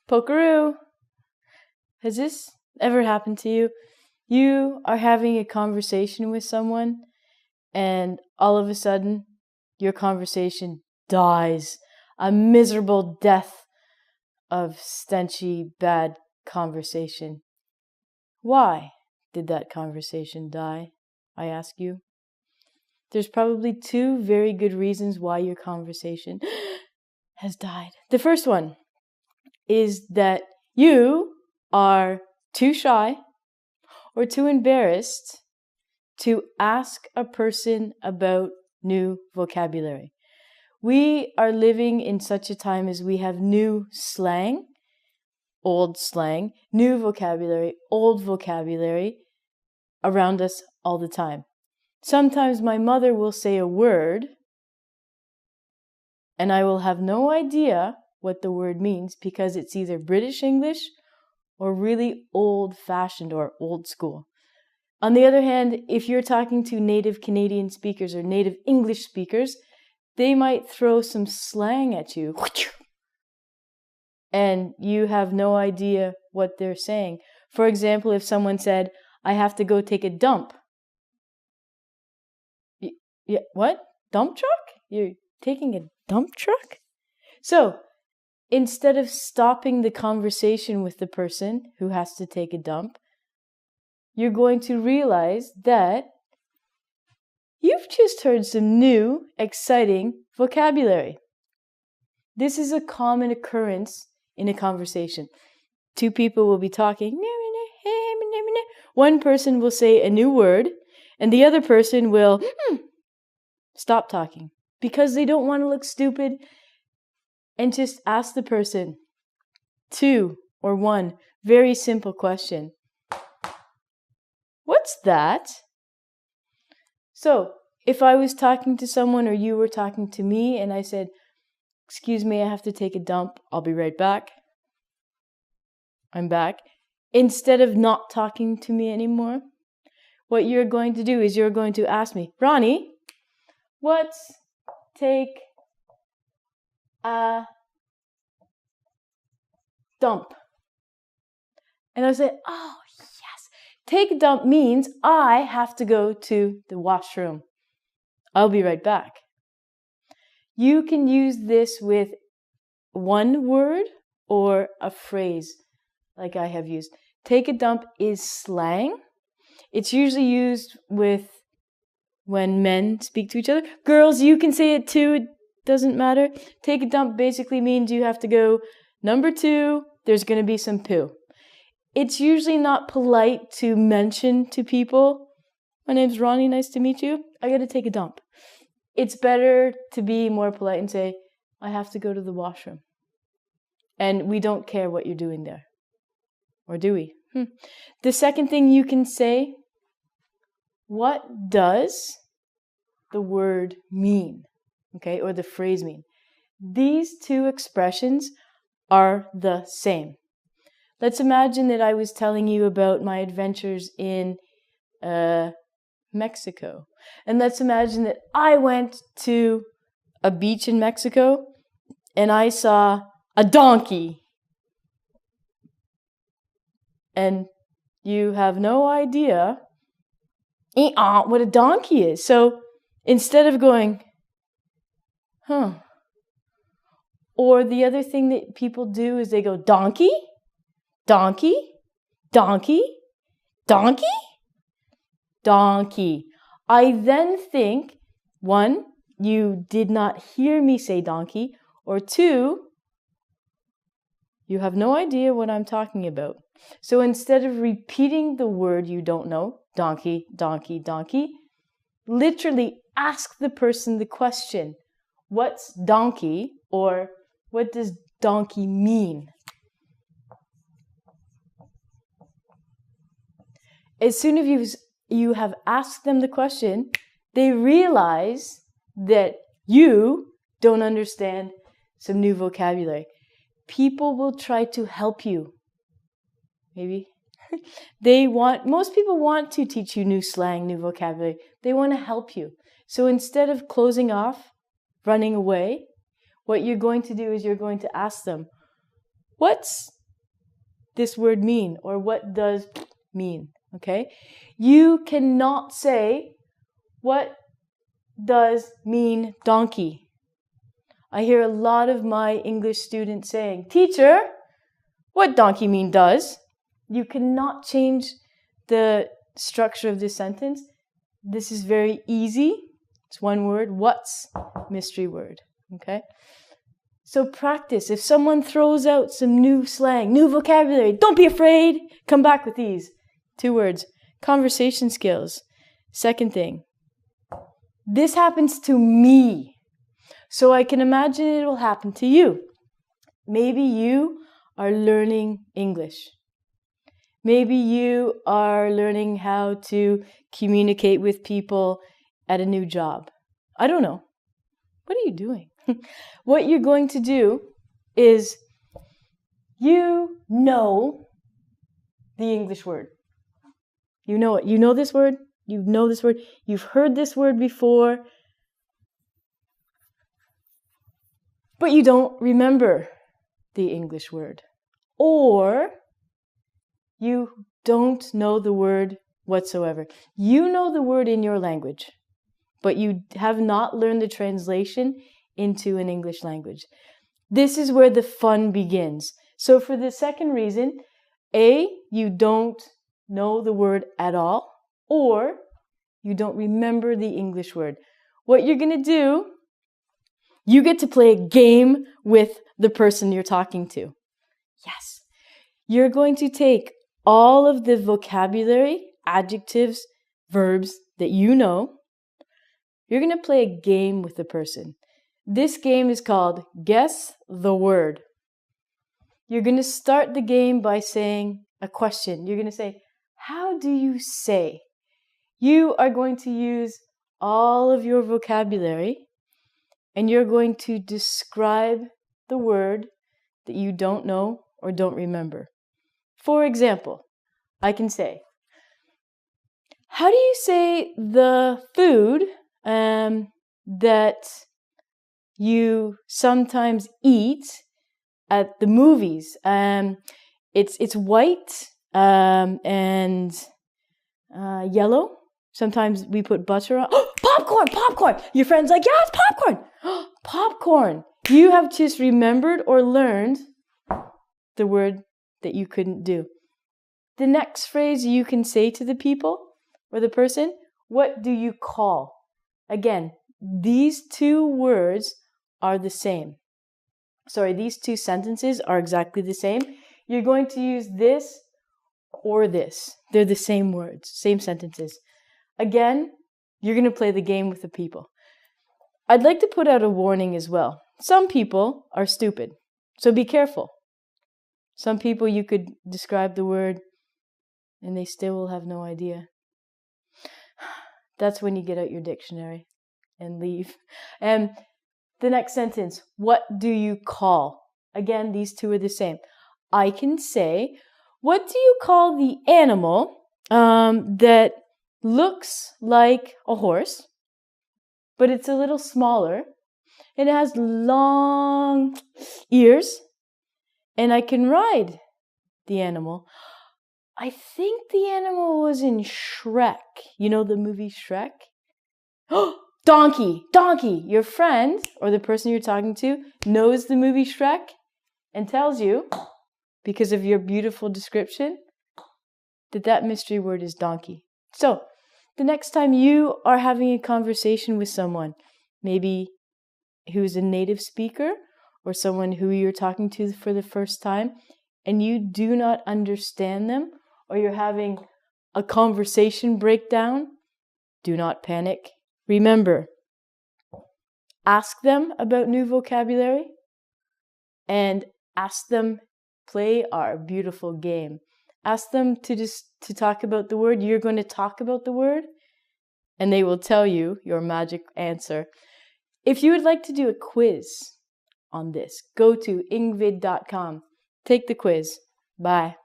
Pokeroo! Has this ever happened to you? You are having a conversation with someone, and all of a sudden, your conversation dies. A miserable death of stenchy, bad conversation. Why did that conversation die, I ask you? There's probably two very good reasons why your conversation has died. The first one is that you are too shy or too embarrassed to ask a person about new vocabulary. We are living in such a time as we have new slang, old slang, new vocabulary, old vocabulary around us all the time. Sometimes my mother will say a word and I will have no idea what the word means because it's either British English or really old-fashioned or old school. On the other hand, if you're talking to native Canadian speakers or native English speakers, they might throw some slang at you and you have no idea what they're saying. For example, if someone said, I have to go take a dump. Yeah, what? Dump truck? You're taking a dump truck? So, instead of stopping the conversation with the person who has to take a dump, you're going to realize that you've just heard some new, exciting vocabulary. This is a common occurrence in a conversation. Two people will be talking. One person will say a new word, and the other person will stop talking because they don't want to look stupid, and just ask the person two or one very simple question. What's that? So, if I was talking to someone or you were talking to me and I said, excuse me, I have to take a dump, I'll be right back. I'm back. Instead of not talking to me anymore, what you're going to do is you're going to ask me, Ronnie, what's take a dump? And I'll say, oh, yes. Take a dump means I have to go to the washroom. I'll be right back. You can use this with one word or a phrase like I have used. Take a dump is slang. It's usually used with when men speak to each other. Girls, you can say it too. It doesn't matter. Take a dump basically means you have to go, number 2, there's going to be some poo. It's usually not polite to mention to people, my name's Ronnie, nice to meet you. I got to take a dump. It's better to be more polite and say, I have to go to the washroom. And we don't care what you're doing there. Or do we? The second thing you can say, what does the word mean? Okay, or the phrase mean? These two expressions are the same. Let's imagine that I was telling you about my adventures in Mexico. And let's imagine that I went to a beach in Mexico and I saw a donkey. And you have no idea what a donkey is. So instead of going, or the other thing that people do is they go, donkey, donkey, donkey, donkey, donkey. I then think, 1, you did not hear me say donkey, or 2, you have no idea what I'm talking about. So instead of repeating the word you don't know, donkey, donkey, donkey, literally ask the person the question, what's donkey, or what does donkey mean? As soon as you have asked them the question, they realize that you don't understand some new vocabulary. People will try to help you. Maybe. Most people want to teach you new slang, new vocabulary. They want to help you. So instead of closing off, running away, what you're going to do is you're going to ask them, what's this word mean? Or what does mean? Okay? You cannot say, what does mean donkey? I hear a lot of my English students saying, teacher, what donkey mean does? You cannot change the structure of this sentence. This is very easy. It's one word. What's? Mystery word. Okay? So practice. If someone throws out some new slang, new vocabulary, don't be afraid. Come back with these. 2 words. Conversation skills. Second thing. This happens to me. So I can imagine it will happen to you. Maybe you are learning English. Maybe you are learning how to communicate with people at a new job. I don't know. What are you doing? What you're going to do is you know the English word. You know it. You know this word. You know this word. You've heard this word before. But you don't remember the English word. Or you don't know the word whatsoever. You know the word in your language, but you have not learned the translation into an English language. This is where the fun begins. So for the second reason, A, you don't know the word at all, or you don't remember the English word. What you're going to do, you get to play a game with the person you're talking to. Yes. You're going to take all of the vocabulary, adjectives, verbs that you know. You're going to play a game with the person. This game is called Guess the Word. You're going to start the game by saying a question. You're going to say, how do you say? You are going to use all of your vocabulary and you're going to describe the word that you don't know or don't remember. For example, I can say, how do you say the food that you sometimes eat at the movies? It's white and yellow. Sometimes we put butter on. Popcorn, popcorn. Your friend's like, yeah, it's popcorn. Popcorn. You have just remembered or learned the word that you couldn't do. The next phrase you can say to the people or the person, what do you call? Again, these 2 words are the same. Sorry, these 2 sentences are exactly the same. You're going to use this or this. They're the same words, same sentences. Again, you're going to play the game with the people. I'd like to put out a warning as well. Some people are stupid, so be careful. Some people you could describe the word and they still will have no idea. That's when you get out your dictionary and leave. And the next sentence, what do you call? Again, these 2 are the same. I can say, what do you call the animal that looks like a horse, but it's a little smaller, and it has long ears, and I can ride the animal? I think the animal was in Shrek. You know the movie Shrek? Donkey, donkey. Your friend or the person you're talking to knows the movie Shrek and tells you, because of your beautiful description, that mystery word is donkey. So, the next time you are having a conversation with someone, maybe who's a native speaker or someone who you're talking to for the first time, and you do not understand them, or you're having a conversation breakdown, do not panic. Remember, ask them about new vocabulary and ask them, play our beautiful game. Ask them to talk about the word. You're going to talk about the word and they will tell you your magic answer. If you would like to do a quiz on this, go to ingvid.com. Take the quiz. Bye.